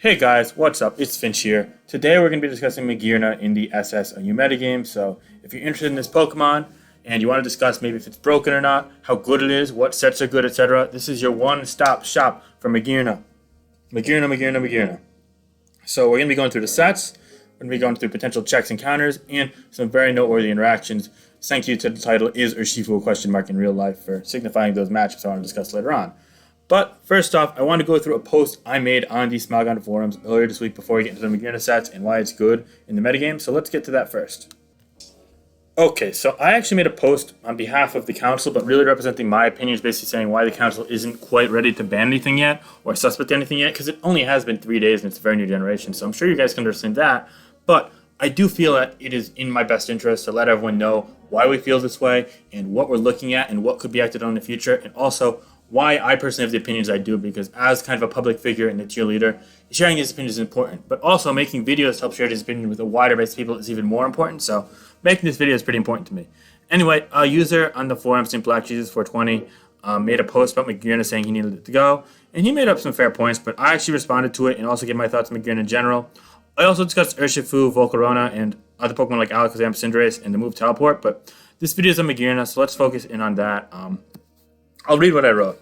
Hey guys, what's up? It's Finch here. Today we're going to be discussing Magearna in the SSOU metagame, so if you're interested in this Pokemon and you want to discuss maybe if it's broken or not, how good it is, what sets are good, etc., this is your one-stop shop for Magearna. Magearna. So we're going to be going through the sets, we're going to be going through potential checks and counters, and some very noteworthy interactions. Thank you to the title Is Urshifu in real life for signifying those matchups I want to discuss later on. But first off, I want to go through a post I made on the Magearna forums earlier this week before we get into the Magearna sets and why it's good in the metagame, so let's get to that first. Okay, so I actually made a post on behalf of the council, but really representing my opinions, basically saying why the council isn't quite ready to ban anything yet, or suspect anything yet, because it only has been 3 days and it's a very new generation, so I'm sure you guys can understand that, but I do feel that it is in my best interest to let everyone know why we feel this way, and what we're looking at, and what could be acted on in the future, and also why I personally have the opinions I do, because as kind of a public figure and a cheerleader, sharing these opinions is important, but also making videos to help share these opinions with a wider base of people is even more important, so making this video is pretty important to me. Anyway, a user on the forum, SimpleBlackJesus420, made a post about Magearna saying he needed it to go, and he made up some fair points, but I actually responded to it and also gave my thoughts on Magearna in general. I also discussed Urshifu, Volcarona, and other Pokemon like Alakazam, Cinderace, and the move Teleport, but this video is on Magearna, so let's focus in on that. I'll read what I wrote.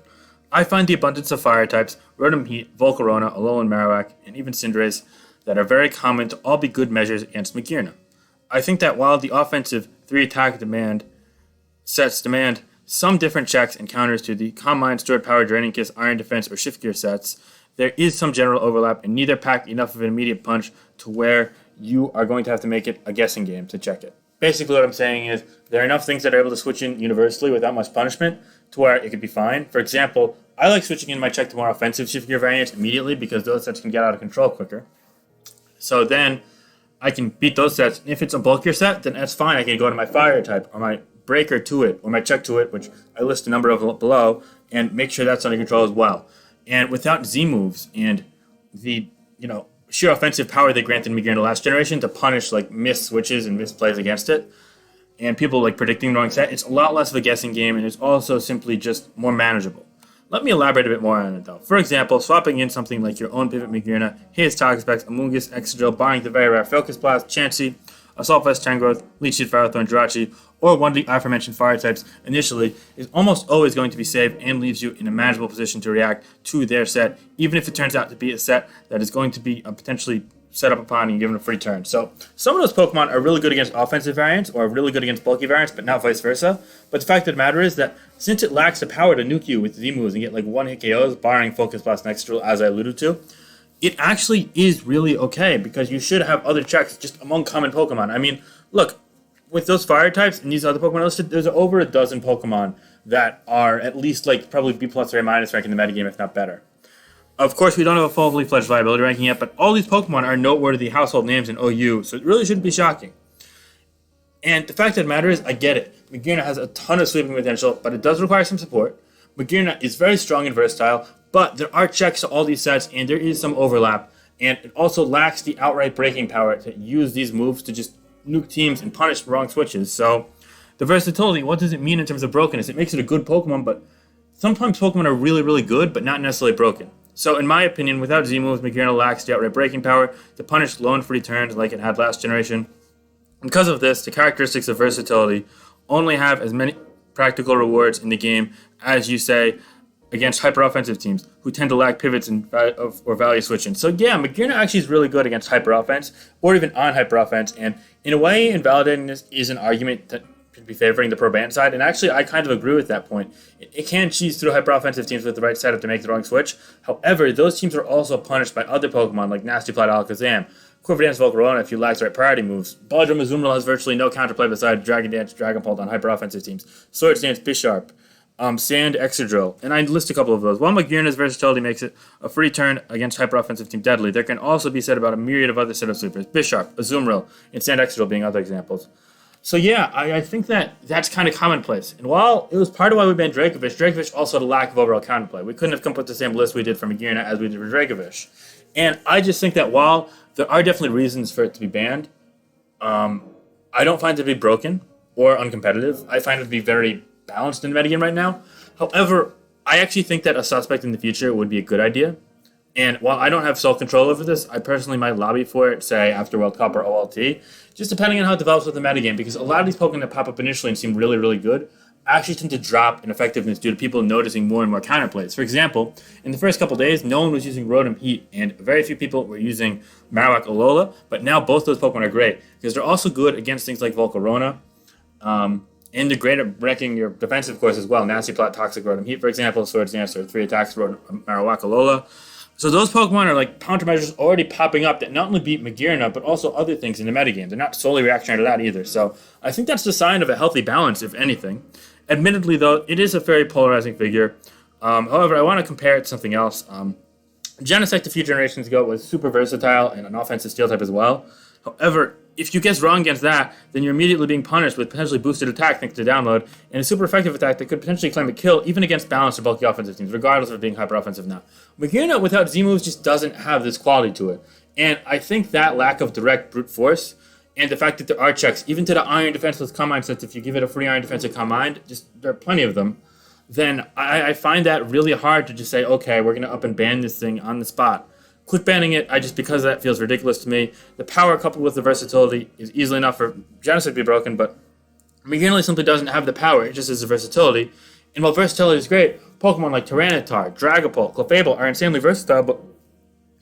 I find the abundance of fire types, Rotom Heat, Volcarona, Alolan Marowak, and even Cinderace that are very common to all be good measures against Magearna. I think that while the offensive 3-attack sets demand some different checks and counters to the Calm Mind, Stored Power, Draining Kiss, Iron Defense, or Shift Gear sets, there is some general overlap, and neither pack enough of an immediate punch to where you are going to have to make it a guessing game to check it. Basically what I'm saying is there are enough things that are able to switch in universally without much punishment to where it could be fine. For example, I like switching in my check to more offensive shift gear variants immediately because those sets can get out of control quicker. So then I can beat those sets. If it's a bulkier set, then that's fine. I can go to my fire type or my breaker to it or my check to it, which I list a number of below, and make sure that's under control as well. And without Z moves and the, sheer offensive power they granted Magearna last generation to punish like missed switches and missed plays against it, and people like predicting the wrong set, it's a lot less of a guessing game, and it's also simply just more manageable. Let me elaborate a bit more on it though. For example, swapping in something like your own Pivot Magearna, his Toxapex, Amoonguss, Excadrill, barring the very rare Focus Blast, Chansey, Assault Vest, Tangrowth, Leech Seed, Firethorn, Jirachi, or one of the aforementioned fire types initially is almost always going to be safe and leaves you in a manageable position to react to their set, even if it turns out to be a set that is going to be potentially set up upon and given a free turn. So some of those Pokemon are really good against offensive variants or really good against bulky variants, but not vice versa. But the fact of the matter is that since it lacks the power to nuke you with Z moves and get like one-hit KOs, barring Focus Blast and Excadrill, as I alluded to, it actually is really okay because you should have other checks just among common Pokemon. I mean, look, with those fire types and these other Pokemon listed, there's over a dozen Pokemon that are at least like probably B+ or A- rank in the metagame, if not better. Of course, we don't have a fully fledged viability ranking yet, but all these Pokemon are noteworthy household names in OU, so it really shouldn't be shocking. And the fact of the matter is, I get it. Magearna has a ton of sweeping potential, but it does require some support. Magearna is very strong and versatile, but there are checks to all these sets, and there is some overlap, and it also lacks the outright breaking power to use these moves to just nuke teams and punish wrong switches. So the versatility, what does it mean in terms of brokenness? It makes it a good Pokemon, but sometimes Pokemon are really, really good, but not necessarily broken. So in my opinion, without Z moves, Magearna lacks the outright breaking power to punish low and free turns like it had last generation. Because of this, the characteristics of versatility only have as many practical rewards in the game as you say against hyper-offensive teams who tend to lack pivots or value switching. So yeah, Magearna actually is really good against hyper-offense or even on hyper-offense, and in a way, invalidating this is an argument that could be favoring the pro-ban side, and actually I kind of agree with that point. It can cheese through hyper-offensive teams with the right setup to make the wrong switch. However, those teams are also punished by other Pokemon like Nasty Plot, Alakazam, Quiver Dance, Volcarona if you lack the right priority moves. Baldrum Azumarill has virtually no counterplay beside Dragon Dance, Dragon Pult on hyper-offensive teams. Swords Dance, Bisharp, Sand, Excadrill, and I list a couple of those. While Magearna's versatility makes it a free turn against hyper-offensive team deadly, there can also be said about a myriad of other setup sweepers, Bisharp, Azumarill, and Sand Excadrill being other examples. So yeah, I think that's kind of commonplace. And while it was part of why we banned Dracovish also had a lack of overall counterplay. We couldn't have come up with the same list we did for Magearna as we did for Dracovish. And I just think that while there are definitely reasons for it to be banned, I don't find it to be broken or uncompetitive. I find it to be very balanced in the metagame right now. However, I actually think that a suspect in the future would be a good idea. And while I don't have sole control over this, I personally might lobby for it, say, after World Cup or OLT, just depending on how it develops with the metagame, because a lot of these Pokemon that pop up initially and seem really, really good actually tend to drop in effectiveness due to people noticing more and more counterplays. For example, in the first couple days, no one was using Rotom Heat, and very few people were using Marowak Alola, but now both those Pokemon are great, because they're also good against things like Volcarona, and they're great at wrecking your defensive course as well. Nasty Plot, Toxic Rotom Heat, for example, Swords Dance, or 3 attacks, Marowak Alola. So those Pokemon are like countermeasures already popping up that not only beat Magearna, but also other things in the metagame. They're not solely reactionary to that either. So I think that's the sign of a healthy balance, if anything. Admittedly, though, it is a very polarizing figure. However, I want to compare it to something else. Genesect a few generations ago was super versatile and an offensive steel type as well. However, if you guess wrong against that, then you're immediately being punished with potentially boosted attack thanks to download, and a super effective attack that could potentially claim a kill even against balanced or bulky offensive teams, regardless of it being hyper offensive now. Magearna without Z moves just doesn't have this quality to it. And I think that lack of direct brute force and the fact that there are checks, even to the Iron Defense with Calm Mind, since if you give it a free Iron Defense with Calm Mind, just there are plenty of them, then I find that really hard to just say, okay, we're going to up and ban this thing on the spot. Quick banning it, because that feels ridiculous to me. The power coupled with the versatility is easily enough for Genesect to be broken, but Magearna simply doesn't have the power, it just has the versatility. And while versatility is great, Pokemon like Tyranitar, Dragapult, Clefable are insanely versatile, but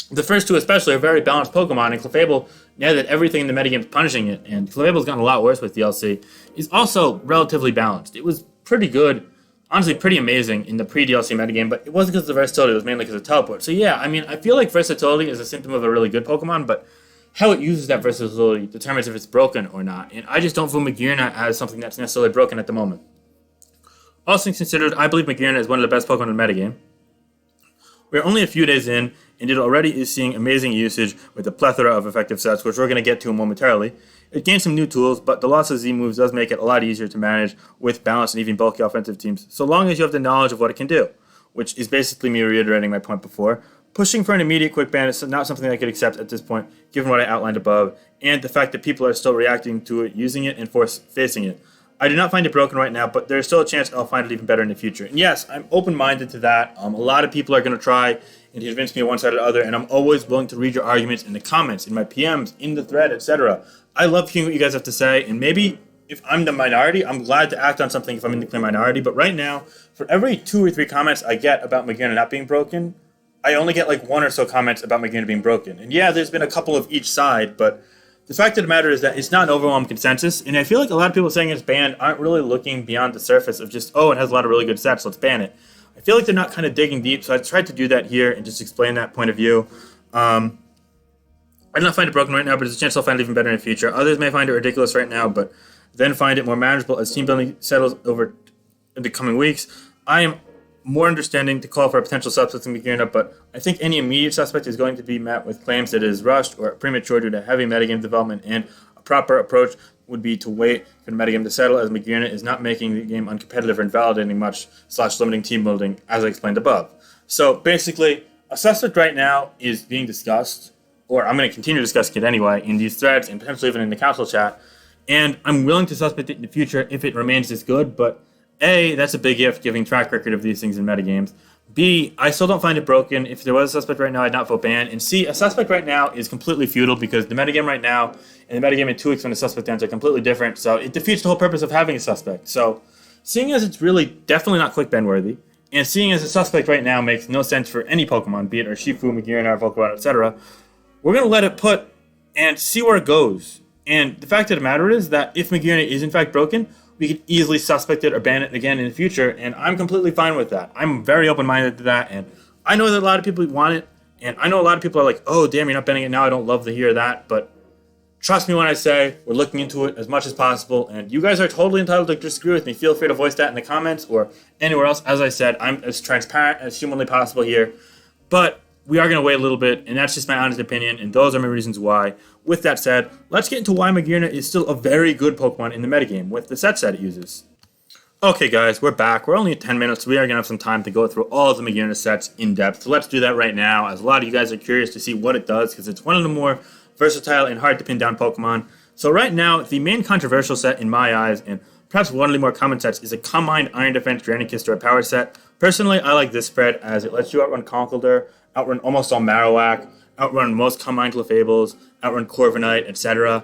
the first two especially are very balanced Pokemon, and Clefable, now that everything in the metagame is punishing it, and Clefable's gotten a lot worse with DLC, is also relatively balanced. It was pretty good, honestly pretty amazing in the pre-DLC metagame, but it wasn't because of the versatility, it was mainly because of teleport. So yeah, I feel like versatility is a symptom of a really good Pokemon, but how it uses that versatility determines if it's broken or not, and I just don't view Magearna as something that's necessarily broken at the moment. All things considered, I believe Magearna is one of the best Pokemon in the metagame. We're only a few days in, and it already is seeing amazing usage with a plethora of effective sets, which we're going to get to momentarily. It gained some new tools, but the loss of Z moves does make it a lot easier to manage with balanced and even bulky offensive teams, so long as you have the knowledge of what it can do, which is basically me reiterating my point before. Pushing for an immediate quick ban is not something I could accept at this point, given what I outlined above, and the fact that people are still reacting to it, using it, and facing it. I do not find it broken right now, but there's still a chance I'll find it even better in the future. And yes, I'm open-minded to that. A lot of people are going to try and convince me on one side or the other, and I'm always willing to read your arguments in the comments, in my PMs, in the thread, etc. I love hearing what you guys have to say, and maybe if I'm the minority, I'm glad to act on something if I'm in the clear minority, but right now, for every 2 or 3 comments I get about Magearna not being broken, I only get like 1 or so comments about Magearna being broken. And yeah, there's been a couple of each side, but the fact of the matter is that it's not an overwhelming consensus, and I feel like a lot of people saying it's banned aren't really looking beyond the surface of just, oh, it has a lot of really good sets, let's ban it. I feel like they're not kind of digging deep, so I tried to do that here and just explain that point of view. I do not find it broken right now, but there's a chance I'll find it even better in the future. Others may find it ridiculous right now, but then find it more manageable as team building settles over in the coming weeks. I am more understanding to call for a potential substitute in Magearna, but I think any immediate suspect is going to be met with claims that it is rushed or premature due to heavy metagame development, and a proper approach would be to wait for the metagame to settle, as Magearna is not making the game uncompetitive or invalidating much / limiting team building, as I explained above. So basically, a suspect right now is being discussed, or I'm going to continue discussing it anyway, in these threads and potentially even in the council chat, and I'm willing to suspect it in the future if it remains this good, but A, that's a big if, giving track record of these things in metagames. B, I still don't find it broken. If there was a suspect right now, I'd not vote ban. And C, a suspect right now is completely futile because the metagame right now and the metagame in 2 weeks when the suspect ends are completely different, so it defeats the whole purpose of having a suspect. So, seeing as it's really definitely not quick ban-worthy, and seeing as a suspect right now makes no sense for any Pokemon, be it Urshifu, Magearna, Volcarona, etc., we're going to let it put and see where it goes. And the fact of the matter is that if Magearna is in fact broken, we could easily suspect it or ban it again in the future, and I'm completely fine with that. I'm very open-minded to that, and I know that a lot of people want it, and I know a lot of people are like, oh, damn, you're not banning it now, I don't love to hear that, but trust me when I say we're looking into it as much as possible, and you guys are totally entitled to disagree with me. Feel free to voice that in the comments or anywhere else. As I said, I'm as transparent as humanly possible here, but we are going to wait a little bit, and that's just my honest opinion, and those are my reasons why. With that said, let's get into why Magearna is still a very good Pokemon in the metagame with the sets that it uses. Okay guys, we're back. We're only at 10 minutes, so we are going to have some time to go through all of the Magearna sets in depth. So let's do that right now, as a lot of you guys are curious to see what it does, because it's one of the more versatile and hard to pin down Pokemon. So right now, the main controversial set in my eyes, and perhaps one of the more common sets, is a Calm Mind Iron Defense Dragonkiss or a power set. Personally, I like this spread as it lets you outrun Conkeldurr, outrun almost all Marowak, outrun most Combine Clefables, outrun Corviknight, etc.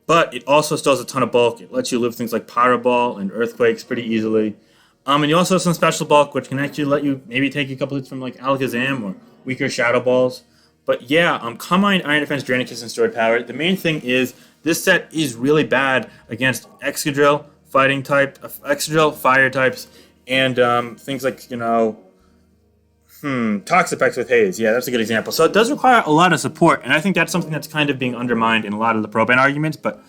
But it also still has a ton of bulk. It lets you live things like Power Ball and Earthquakes pretty easily. And you also have some special bulk, which can actually let you maybe take a couple hits from like Alakazam or weaker Shadow Balls. But yeah, Combine, Iron Defense, Draenicus, and Stored Power. The main thing is this set is really bad against Excadrill, Fighting type, Excadrill, Fire types, and things like, Toxapex with Haze. Yeah, that's a good example. So it does require a lot of support, and I think that's something that's kind of being undermined in a lot of the pro ban arguments, but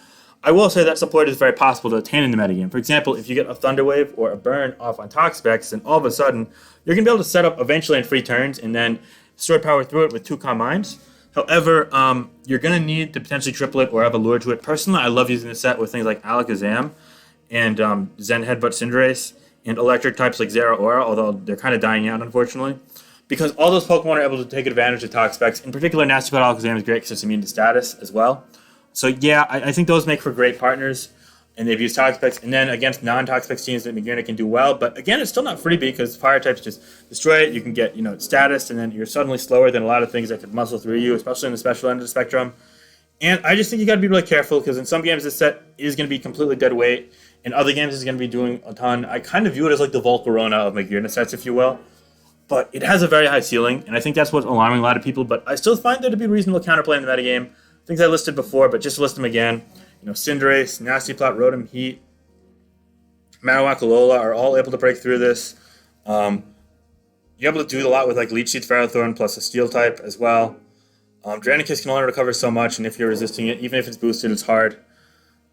I will say that support is very possible to attain in the metagame. For example, if you get a Thunder Wave or a Burn off on Toxapex, then all of a sudden, you're going to be able to set up eventually in free turns and then Stored Power through it with 2 Combines. However, you're going to need to potentially triple it or have a lure to it. Personally, I love using this set with things like Alakazam and Zen Headbutt Cinderace and electric types like Zeraora, although they're kind of dying out, unfortunately. Because all those Pokemon are able to take advantage of Toxapex. In particular, Nasty Plot Alakazam is great because it's immune to status as well. So yeah, I think those make for great partners, and they've used Toxapex. And then against non-Toxapex teams, that Magearna can do well. But again, it's still not freebie because Fire types just destroy it. You can get status, and then you're suddenly slower than a lot of things that could muscle through you, especially in the special end of the spectrum. And I just think you got to be really careful because in some games this set is going to be completely dead weight. In other games it's going to be doing a ton. I kind of view it as like the Volcarona of Magearna sets, if you will. But it has a very high ceiling, and I think that's what's alarming a lot of people. But I still find there to be reasonable counterplay in the metagame. Things I listed before, but just to list them again. Cinderace, Nasty Plot, Rotom, Heat, Marowak, Alola are all able to break through this. You're able to do a lot with like Leech Seed, Ferrothorn, plus a Steel type as well. Draenicus can only recover so much, and if you're resisting it, even if it's boosted, it's hard.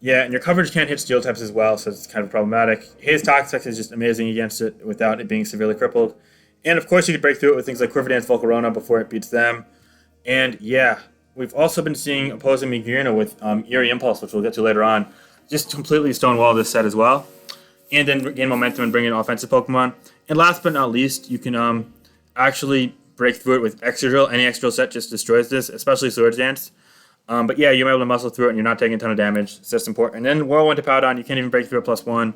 Yeah, and your coverage can't hit Steel types as well, so it's kind of problematic. Haze Toxapex is just amazing against it without it being severely crippled. And of course, you can break through it with things like Quiver Volcarona before it beats them. And yeah, we've also been seeing opposing Magearna with Eerie Impulse, which we'll get to later on, just completely stonewall this set as well. And then gain momentum and bring in offensive Pokemon. And last but not least, you can actually break through it with Excadrill. Any Excadrill set just destroys this, especially Swords Dance. But yeah, you're able to muscle through it and you're not taking a ton of damage. It's just important. And then Whirlwind to Powdon, you can't even break through it +1.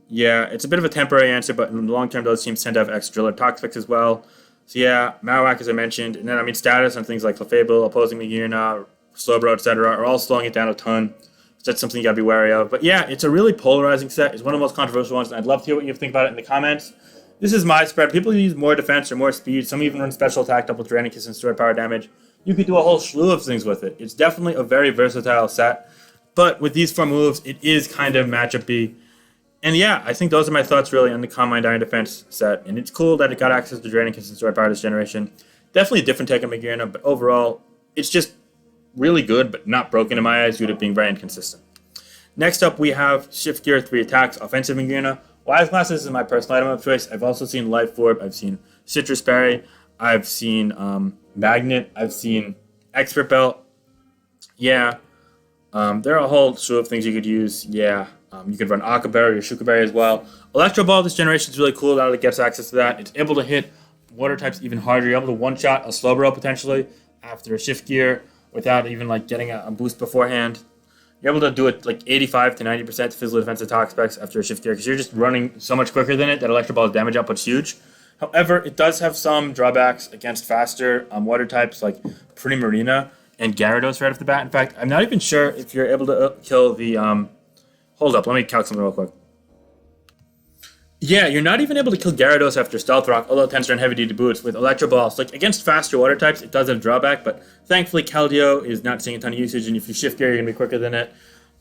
Yeah, it's a bit of a temporary answer, but in the long term, those teams tend to have Excadrill or Toxapex as well. So yeah, Marowak, as I mentioned, and then status on things like Clefable, opposing Magearna, Slowbro, etc. are all slowing it down a ton. So that's something you gotta be wary of. But yeah, it's a really polarizing set. It's one of the most controversial ones, and I'd love to hear what you think about it in the comments. This is my spread. People use more defense or more speed. Some even run special attack, double Draenicus, and stored power damage. You could do a whole slew of things with it. It's definitely a very versatile set. But with these 4 moves, it is kind of matchup-y. And yeah, I think those are my thoughts really on the Combine Iron Defense set. And it's cool that it got access to Draenicus and stored power this generation. Definitely a different take on Magearna, but overall, it's just really good, but not broken in my eyes due to being very inconsistent. Next up, we have Shift Gear 3 attacks, offensive Magearna. Wise Glasses is my personal item of choice. I've also seen Life Orb, I've seen Citrus Berry, I've seen Magnet, I've seen Expert Belt. Yeah, there are a whole slew of things you could use. Yeah, you could run Aqua Berry or Shuka Berry as well. Electro Ball this generation is really cool that it gets access to that. It's able to hit water types even harder. You're able to one-shot a Slowbro potentially after a Shift Gear without even getting a boost beforehand. You're able to do it 85 to 90% physical defensive Toxapex after a Shift Gear because you're just running so much quicker than it that Electro Ball's damage output's huge. However, it does have some drawbacks against faster water types like Primarina and Gyarados right off the bat. In fact, I'm not even sure if you're able to kill the... hold up, let me calc something real quick. Yeah, you're not even able to kill Gyarados after Stealth Rock, although it tends to run heavy-duty boots with Electro Balls. Against faster water types, it does have a drawback, but thankfully Keldeo is not seeing a ton of usage, and if you Shift Gear, you're going to be quicker than it.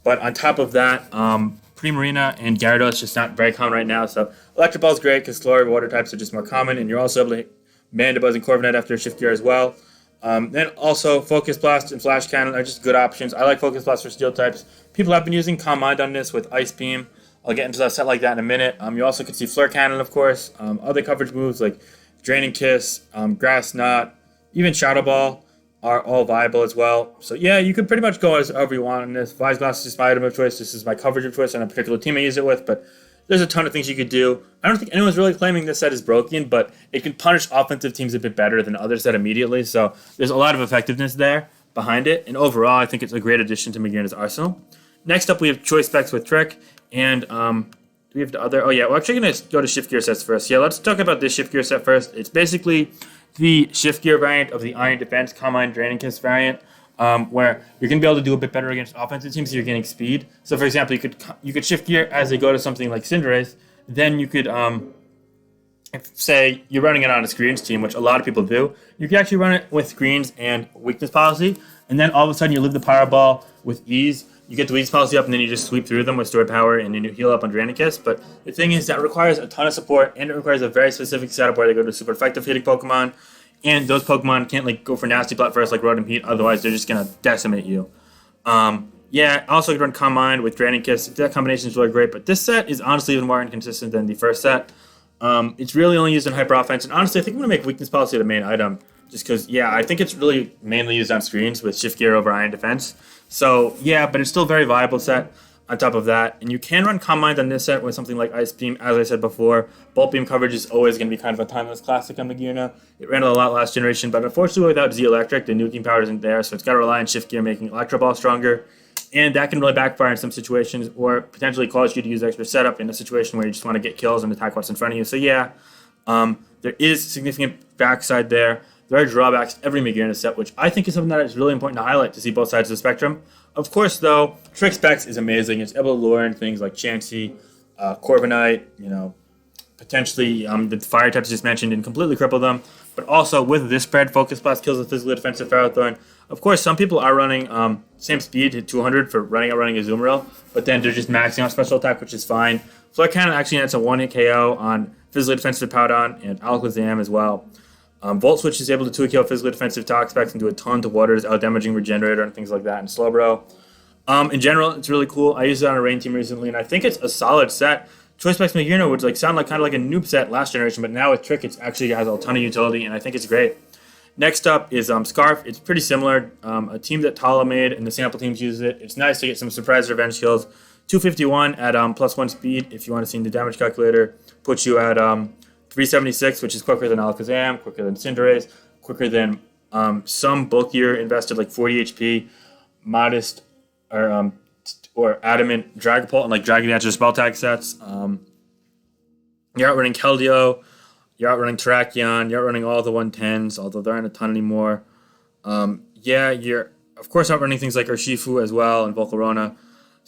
But on top of that, Primarina and Gyarados just not very common right now, so Electro Ball is great because slower water types are just more common, and you're also able to hit Mandibuzz and Corviknight after a Shift Gear as well. Then also Focus Blast and Flash Cannon are just good options. I like Focus Blast for Steel types. People have been using Calm Mind on this with Ice Beam. I'll get into a set like that in a minute. You also could see Flare Cannon, of course. Other coverage moves like Draining Kiss, Grass Knot, even Shadow Ball are all viable as well. So yeah, you could pretty much go as however you want on this. Vise Glass is just my item of choice. This is my coverage of choice on a particular team I use it with, but there's a ton of things you could do. I don't think anyone's really claiming this set is broken, but it can punish offensive teams a bit better than other set immediately. So there's a lot of effectiveness there behind it. And overall, I think it's a great addition to Magearna's arsenal. Next up, we have Choice Specs with Trick. And do we have the other? Oh, yeah. We're actually going to go to Shift Gear sets first. Yeah, let's talk about this Shift Gear set first. It's basically the shift gear variant of the Iron Defense Combine Draining Kiss variant, where you're going to be able to do a bit better against offensive teams. So you're getting speed. So for example, you could shift gear as they go to something like Cinderace. Then you could if, say you're running it on a screens team, which a lot of people do, you can actually run it with screens and weakness policy, and then all of a sudden you leave the power ball with ease. You get the weakness policy up, and then you just sweep through them with stored power, and then you heal up on Draining Kiss. But the thing is, that requires a ton of support, and it requires a very specific setup where they go to super effective hitting Pokemon, and those Pokemon can't like go for Nasty Plot first like Rotom otherwise they're just gonna decimate you. Also you can run Combine with Draining Kiss. That combination is really great, but this set is honestly even more inconsistent than the first set. It's really only used in Hyper Offense, and honestly I think I'm gonna make Weakness Policy the main item, just because I think it's really mainly used on screens with Shift Gear over Iron Defense. So but it's still a very viable set. On top of that, and you can run Combines on this set with something like Ice Beam, as I said before. Bolt Beam coverage is always going to be kind of a timeless classic on Magearna. It ran a lot last generation, but unfortunately without Z Electric, the nuking power isn't there, so it's got to rely on Shift Gear making Electro Ball stronger, and that can really backfire in some situations, or potentially cause you to use extra setup in a situation where you just want to get kills and attack what's in front of you. So there is significant backside there. There are drawbacks to every Magearna set, which I think is something that is really important to highlight to see both sides of the spectrum. Of course, though, Trick Specs is amazing. It's able to lure in things like Chansey, Corviknight, potentially the fire types just mentioned, and completely cripple them. But also with this spread, Focus Blast kills with physically defensive Ferrothorn. Of course, some people are running same speed at 200 for running a Azumarill, but then they're just maxing out special attack, which is fine. Flare Cannon actually nets a 1-hit KO on physically defensive Powdon and Alakazam as well. Volt Switch is able to 2-kill physically defensive Toxapex and do a ton to waters, out-damaging Regenerator and things like that, and Slowbro. In general, it's really cool. I used it on a rain team recently, and I think it's a solid set. Choice Specs Magearna would sound like kind of like a noob set last generation, but now with Trick, it actually has a ton of utility, and I think it's great. Next up is Scarf. It's pretty similar. A team that Tala made, and the sample teams use it. It's nice to get some surprise revenge kills. 251 at +1 speed, if you want to see the damage calculator, puts you at 376, which is quicker than Alakazam, quicker than Cinderace, quicker than some bulkier invested like 40 HP, modest or adamant Dragapult and like Dragon Dance or Spell Tag sets. You're outrunning Keldeo, you're outrunning Terrakion, you're outrunning all the 110s, although there aren't a ton anymore. You're of course outrunning things like Urshifu as well and Volcarona.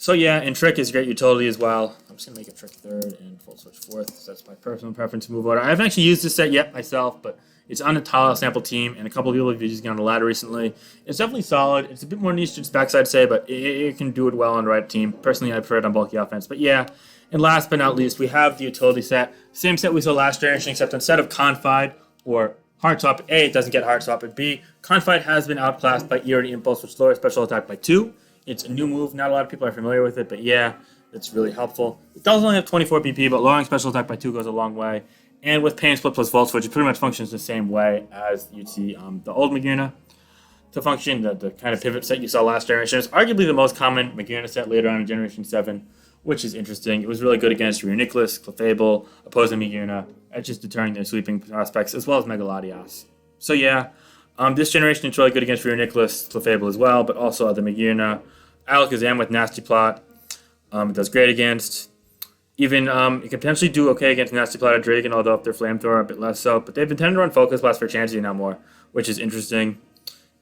So and Trick is great utility as well. I'm just going to make a Trick third and Full Switch fourth, so that's my personal preference move order. I haven't actually used this set yet myself, but it's on the Tala sample team, and a couple of people have used it on the ladder recently. It's definitely solid. It's a bit more niche to specs, I'd say, but it can do it well on the right team. Personally, I prefer it on bulky offense. But and last but not least, we have the utility set. Same set we saw last generation, except instead of Confide or Heart Swap, A, it doesn't get Heart Swap, and B, Confide has been outclassed by Eerie Impulse, which lowers special attack by 2. It's a new move. Not a lot of people are familiar with it, but it's really helpful. It does only have 24 PP, but lowering special attack by 2 goes a long way. And with Pain Split plus Volt Switch, it pretty much functions the same way as you'd see the old Magearna to function. The kind of pivot set you saw last generation. It's arguably the most common Magearna set later on in Generation 7, which is interesting. It was really good against Reuniclus, Clefable, opposing Magearna, at just deterring their sweeping prospects, as well as Megalodios. So this generation it's really good against Reuniclus, Clefable as well, but also other Magearna. Alakazam with Nasty Plot. It does great against. Even it can potentially do okay against Nasty Plot or Dragon, although if they're Flamethrower, a bit less so. But they've been tending to run Focus Blast for Chansey now more, which is interesting.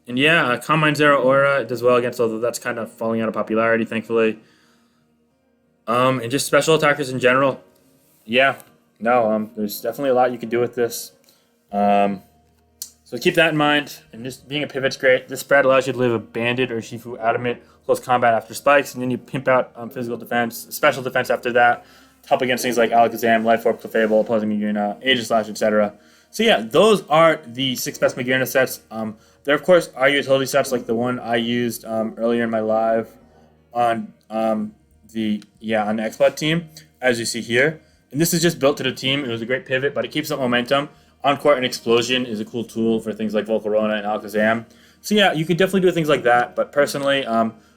And Combine Zero Aura it does well against, although that's kind of falling out of popularity, thankfully. And just special attackers in general. There's definitely a lot you can do with this. So keep that in mind, and just being a pivot's great. This spread allows you to live a Banded or Shifu Adamant, close combat after spikes, and then you pimp out physical defense, special defense after that, to help against things like Alakazam, Life Orb, Clefable, opposing Magearna, Aegislash, etc. So those are the 6 best Magearna sets. There of course are utility sets like the one I used earlier in my live on the Exploit team, as you see here. And this is just built to the team. It was a great pivot, but it keeps up momentum. On-court and Explosion is a cool tool for things like Volcarona and Alakazam. So you could definitely do things like that. But personally,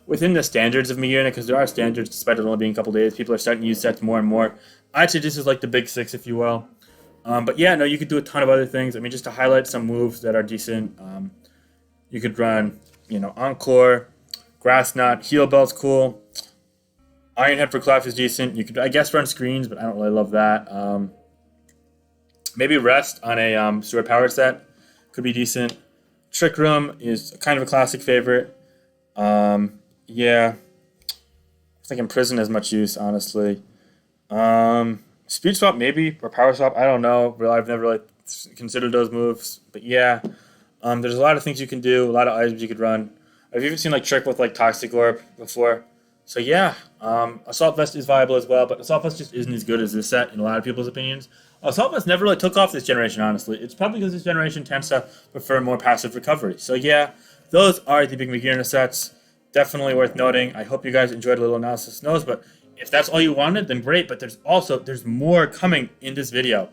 within the standards of Magearna, because there are standards despite it only being a couple days, people are starting to use sets more and more. I'd say this is like the big 6, if you will. You could do a ton of other things. I mean, just to highlight some moves that are decent, you could run, Encore, Grass Knot, Heal Belt's cool. Iron Head for Clef is decent. You could, I guess, run Screens, but I don't really love that. Maybe Rest on a Sewer Power set could be decent. Trick Room is kind of a classic favorite. Yeah, I think Imprison has much use, honestly. Speed Swap maybe, or Power Swap, I don't know. Really, I've never really considered those moves, but yeah. There's a lot of things you can do, a lot of items you could run. I've even seen like Trick with like Toxic Orb before. So yeah, Assault Vest is viable as well, but Assault Vest just isn't as good as this set in a lot of people's opinions. Assault Vest never really took off this generation, honestly. It's probably because this generation tends to prefer more passive recovery. So yeah, those are the big Magearna sets. Definitely worth noting. I hope you guys enjoyed a little analysis of those, but if that's all you wanted, then great. But there's more coming in this video.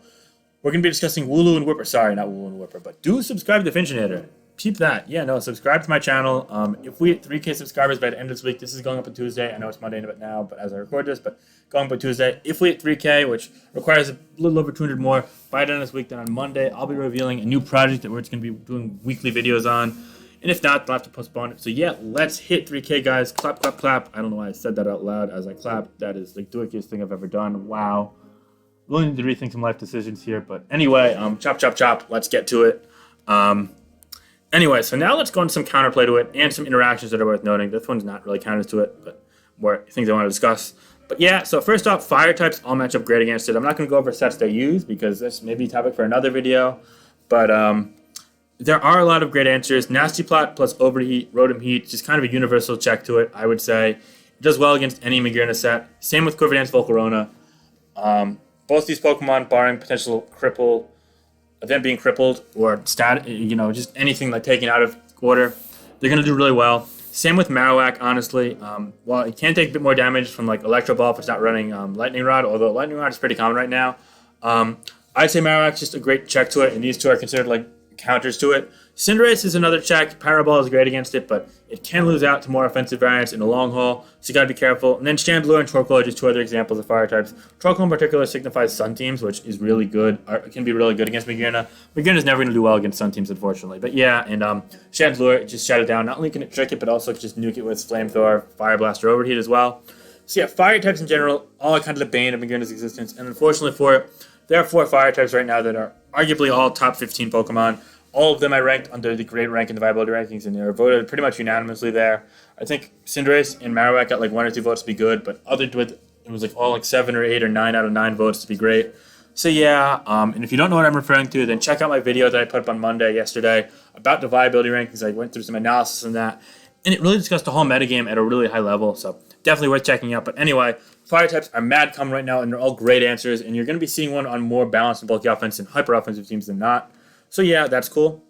We're going to be discussing Wooloo and Whipper. Sorry, not Wooloo and Whipper, but do subscribe to Finchinator. Keep that. Yeah, no, subscribe to my channel. If we hit 3K subscribers by the end of this week, this is going up on Tuesday. I know it's Monday now, but as I record this, but going up on Tuesday. If we hit 3K, which requires a little over 200 more by the end of this week, then on Monday, I'll be revealing a new project that we're just going to be doing weekly videos on. And if not, I'll have to postpone it. So yeah, let's hit 3K, guys. Clap, clap, clap. I don't know why I said that out loud as I clapped. That is the dookiest thing I've ever done. Wow. Really need to rethink some life decisions here. But anyway, chop, chop, chop. Let's get to it. Anyway, so now let's go into some counterplay to it and some interactions that are worth noting. This one's not really counters to it, but more things I want to discuss. But yeah, so first off, fire types all match up great against it. I'm not going to go over sets they use because this may be a topic for another video. But there are a lot of great answers. Nasty Plot plus Overheat, Rotom Heat, just kind of a universal check to it, I would say. It does well against any Magearna set. Same with Quiver Dance Volcarona. Both these Pokemon, barring potential cripple, them being crippled or just anything like taken out of order, they're going to do really well. Same with Marowak, honestly. While it can take a bit more damage from like Electro Ball if it's not running Lightning Rod, although Lightning Rod is pretty common right now. I'd say Marowak's just a great check to it, and these two are considered like counters to it. Cinderace is another check. Paraball is great against it, but it can lose out to more offensive variants in the long haul, so you gotta be careful. And then Chandelure and Torkoal are just two other examples of fire types. Torkoal in particular signifies Sun teams, which is really good, or can be really good against Magearna. Magearna's never gonna do well against Sun teams, unfortunately. But yeah, and Chandelure, just shut it down. Not only can it trick it, but also just nuke it with Flamethrower, Fire Blast, or Overheat as well. So yeah, fire types in general, all kind of the bane of Magearna's existence. And unfortunately for it, there are 4 fire types right now that are arguably all top 15 Pokemon. All of them I ranked under the grade rank in the viability rankings, and they were voted pretty much unanimously there. I think Cinderace and Marowak got like 1 or 2 votes to be good, but it was like all like 7 or 8 or 9 out of 9 votes to be great. So yeah, and if you don't know what I'm referring to, then check out my video that I put up on Monday yesterday about the viability rankings. I went through some analysis on that, and it really discussed the whole metagame at a really high level, so definitely worth checking out. But anyway, fire types are mad common right now, and they're all great answers, and you're going to be seeing one on more balanced and bulky offense and hyper offensive teams than not. So yeah, that's cool.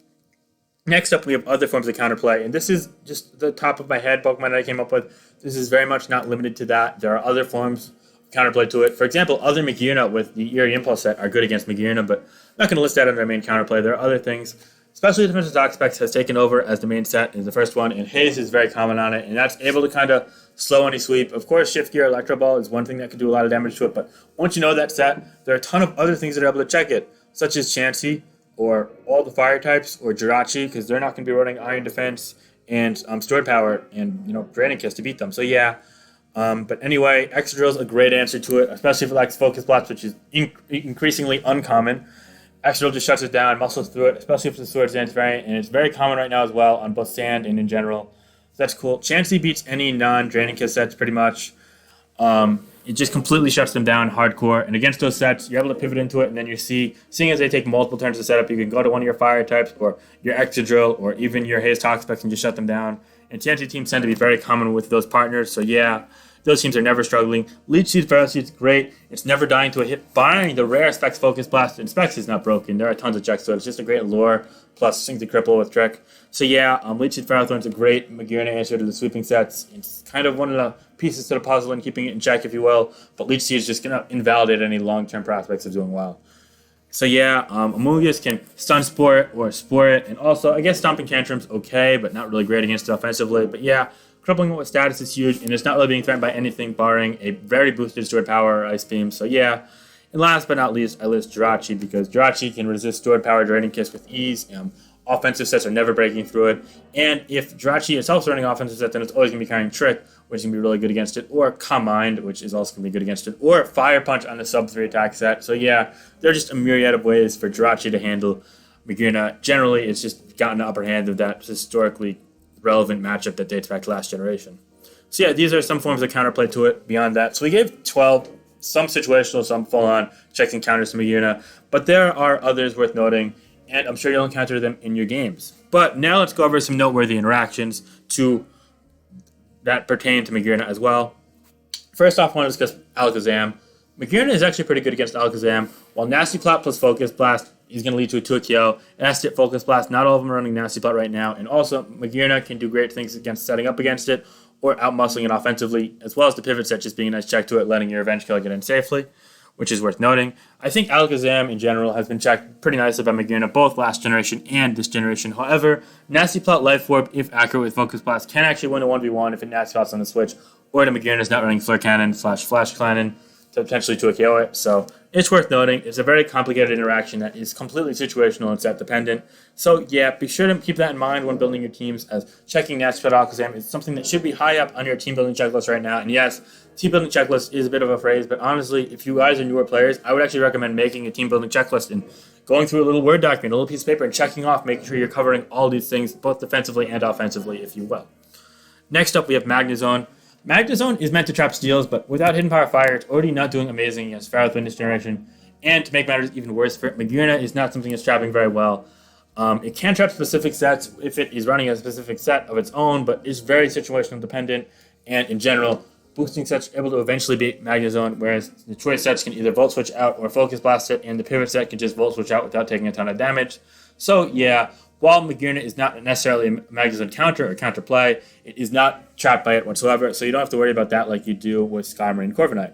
Next up, we have other forms of counterplay, and this is just the top of my head Pokemon that I came up with. This is very much not limited to that. There are other forms of counterplay to it. For example, other Magearna with the Eerie Impulse set are good against Magearna, but I'm not going to list that under our main counterplay. There are other things. Especially Defensive Dark Specs has taken over as the main set is the first one, and Haze is very common on it, and that's able to kind of slow any sweep. Of course, Shift Gear, Electro Ball is one thing that can do a lot of damage to it, but once you know that set, there are a ton of other things that are able to check it, such as Chansey, or all the fire types, or Jirachi, because they're not going to be running Iron Defense and Stored Power and Draining Kiss to beat them. So yeah, but anyway, Excadrill is a great answer to it, especially if it lacks Focus Blast, which is increasingly uncommon. Excadrill just shuts it down, muscles through it, especially if it's a Swords Dance variant, and it's very common right now as well on both Sand and in general. So that's cool. Chansey beats any non-Draining Kiss sets pretty much. It just completely shuts them down hardcore. And against those sets, you're able to pivot into it, and then seeing as they take multiple turns to set up, you can go to one of your fire types or your Excadrill or even your Haze Toxapex and just shut them down. And Chansey teams tend to be very common with those partners, so yeah, those teams are never struggling. Leech Seed, Ferroseed's great. It's never dying to a hit, barring the rare Specs Focus Blast, and Specs is not broken. There are tons of checks to it. It's just a great lure, plus Sink the Cripple with Trick. So yeah, Leech Seed Ferrothorn's a great Magearna answer to the sweeping sets. It's kind of one of the pieces to the puzzle and keeping it in check, if you will, but Leech Seed is just going to invalidate any long-term prospects of doing well. So yeah, Amoonguss can Stun Spore it or Spore it, and also, I guess Stomping Tantrum's okay, but not really great against it offensively. But yeah, crippling it with status is huge, and it's not really being threatened by anything barring a very boosted Stored Power or Ice Beam. So yeah, and last but not least, I list Jirachi, because Jirachi can resist Stored Power Draining Kiss with ease. Offensive sets are never breaking through it, and if Jirachi itself is running offensive sets, then it's always going to be carrying Trick, which is going to be really good against it, or Calm Mind, which is also going to be good against it, or Fire Punch on the sub 3 attack set. So yeah, there are just a myriad of ways for Jirachi to handle Magearna generally it's just gotten the upper hand of that historically relevant matchup that dates back to last generation. So yeah, these are some forms of counterplay to it beyond that. So we gave 12, some situational, some full-on checks and counters to Magearna, but there are others worth noting, and I'm sure you'll encounter them in your games. But now let's go over some noteworthy interactions that pertain to Magearna as well. First off, I want to discuss Alakazam. Magearna is actually pretty good against Alakazam. While Nasty Plot plus Focus Blast is going to lead to a 2-KO, it has to hit Focus Blast. Not all of them are running Nasty Plot right now. And also, Magearna can do great things against setting up against it or outmuscling it offensively, as well as the pivot set just being a nice check to it, letting your Revenge Kill get in safely, which is worth noting. I think Alakazam in general has been checked pretty nicely by Magearna, both last generation and this generation. However, Nasty Plot Life Orb, if accurate with Focus Blast, can actually win a 1v1 if it Nasty Plots on the switch, or the Magearna is not running Flare Cannon / Flash Cannon to potentially 2-KO it. So it's worth noting. It's a very complicated interaction that is completely situational and set dependent. So yeah, be sure to keep that in mind when building your teams, as checking Nasty Plot Alakazam is something that should be high up on your team building checklist right now. And yes, team building checklist is a bit of a phrase, but honestly, if you guys are newer players, I would actually recommend making a team building checklist and going through a little Word document, a little piece of paper, and checking off, making sure you're covering all these things, both defensively and offensively, if you will. Next up, we have Magnezone. Magnezone is meant to trap steals, but without Hidden Power Fire, it's already not doing amazing against Farrowth this generation. And to make matters even worse, Magearna is not something that's trapping very well. It can trap specific sets if it is running a specific set of its own, but is very situational dependent. And in general, boosting sets are able to eventually beat Magnezone, whereas the choice sets can either Volt Switch out or Focus Blast it, and the pivot set can just Volt Switch out without taking a ton of damage. So yeah, while Magearna is not necessarily a Magnezone counter or counterplay, it is not trapped by it whatsoever, so you don't have to worry about that like you do with Skymarine Corviknight.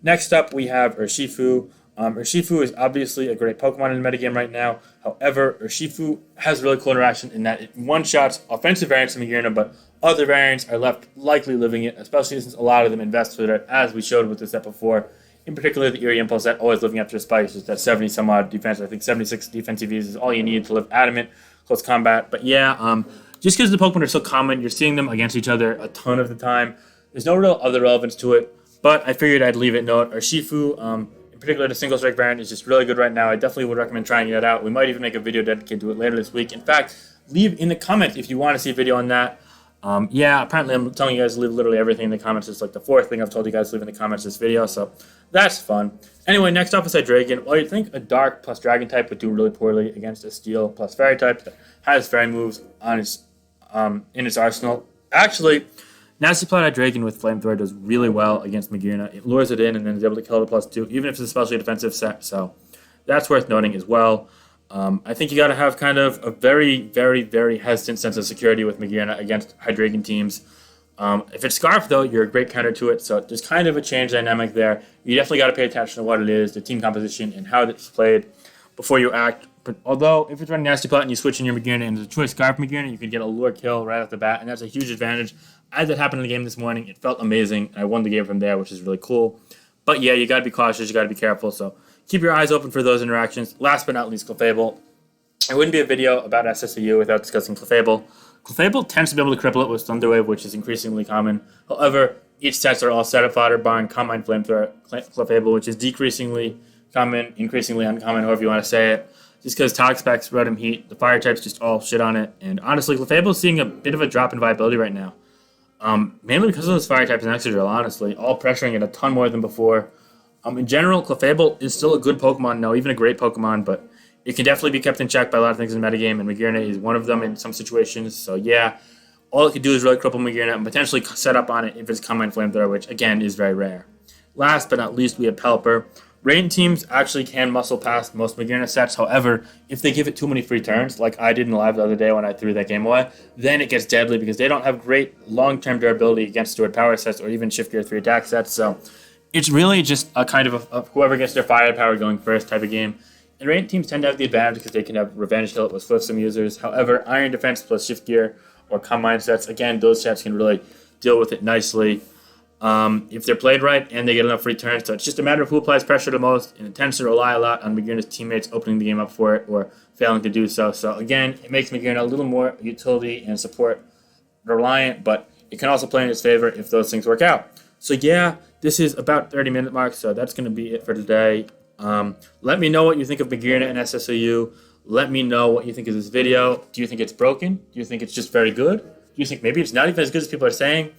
Next up, we have Urshifu. Urshifu is obviously a great Pokemon in the metagame right now. However, Urshifu has really cool interaction in that it one-shots offensive variants of Magearna, but other variants are left likely living it, especially since a lot of them invest with it, as we showed with the set before. In particular, the Eerie Impulse set, always living after Spikes, is that 70-some-odd defense. I think 76 defensive EVs is all you need to live Adamant, close combat. But yeah, just because the Pokemon are so common, you're seeing them against each other a ton of the time. There's no real other relevance to it, but I figured I'd leave it note. Urshifu, in particular the single strike variant, is just really good right now. I definitely would recommend trying it out. We might even make a video dedicated to it later this week. In fact, leave in the comments if you want to see a video on that. Yeah, apparently I'm telling you guys to leave literally everything in the comments. It's like the fourth thing I've told you guys to leave in the comments this video, so that's fun. Anyway, next up is Hydreigon. Well, you'd think a Dark plus Dragon type would do really poorly against a Steel plus Fairy type that has Fairy moves on its in its arsenal. Actually, Nasty Plot Hydreigon with Flamethrower does really well against Magearna. It lures it in and then is able to kill it at +2, even if it's especially a defensive set, so that's worth noting as well. I think you got to have kind of a very, very, very hesitant sense of security with Magearna against Hydreigon teams. If it's Scarf, though, you're a great counter to it, so there's kind of a change dynamic there. You definitely got to pay attention to what it is, the team composition, and how it's played before you act. But although, if it's running Nasty Plot and you switch in your Magearna into the choice Scarf Magearna, you can get a lure kill right off the bat, and that's a huge advantage. As it happened in the game this morning, it felt amazing. I won the game from there, which is really cool. But yeah, you got to be cautious, you got to be careful, so keep your eyes open for those interactions. Last but not least, Clefable. It wouldn't be a video about SSAU without discussing Clefable. Clefable tends to be able to cripple it with Thunder Wave, which is increasingly common. However, each sets are all setup fodder, barring Combine Flamethrower Clefable, which is decreasingly common, increasingly uncommon, however you want to say it. Just because Tox Specs, Rotom Heat, the fire types just all shit on it. And honestly, Clefable is seeing a bit of a drop in viability right now. Mainly because of those fire types in Excadrill, honestly. All pressuring it a ton more than before. In general, Clefable is still a good Pokemon, no, even a great Pokemon, but it can definitely be kept in check by a lot of things in the metagame, and Magearna is one of them in some situations. So yeah, all it can do is really cripple Magearna and potentially set up on it if it's Combine Flamethrower, which again is very rare. Last but not least, we have Pelipper. Rain teams actually can muscle past most Magearna sets. However, if they give it too many free turns, like I did in live the other day when I threw that game away, then it gets deadly because they don't have great long-term durability against Steward Power sets or even Shift Gear 3 attack sets. So it's really just a kind of a whoever gets their firepower going first type of game. And rain teams tend to have the advantage because they can have Revenge Kill with Flip some users. However, Iron Defense plus Shift Gear or Combine sets, again, those sets can really deal with it nicely if they're played right and they get enough free turns. So it's just a matter of who applies pressure the most, and it tends to rely a lot on Magearna's teammates opening the game up for it or failing to do so. So again, it makes Magearna a little more utility and support reliant, but it can also play in its favor if those things work out. So yeah, this is about 30-minute mark, so that's going to be it for today. Let me know what you think of Magearna and SSAU. Let me know what you think of this video. Do you think it's broken? Do you think it's just very good? Do you think maybe it's not even as good as people are saying? Do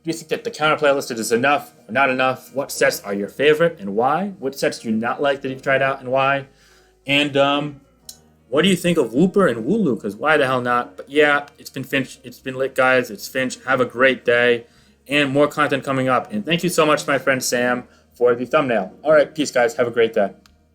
you think that the counterplay listed is enough or not enough? What sets are your favorite and why? What sets do you not like that you've tried out and why? And what do you think of Wooper and Wooloo? Because why the hell not? But yeah, it's been Finch. It's been lit, guys. It's Finch. Have a great day. And more content coming up. And thank you so much, my friend Sam, for the thumbnail. All right, peace, guys. Have a great day.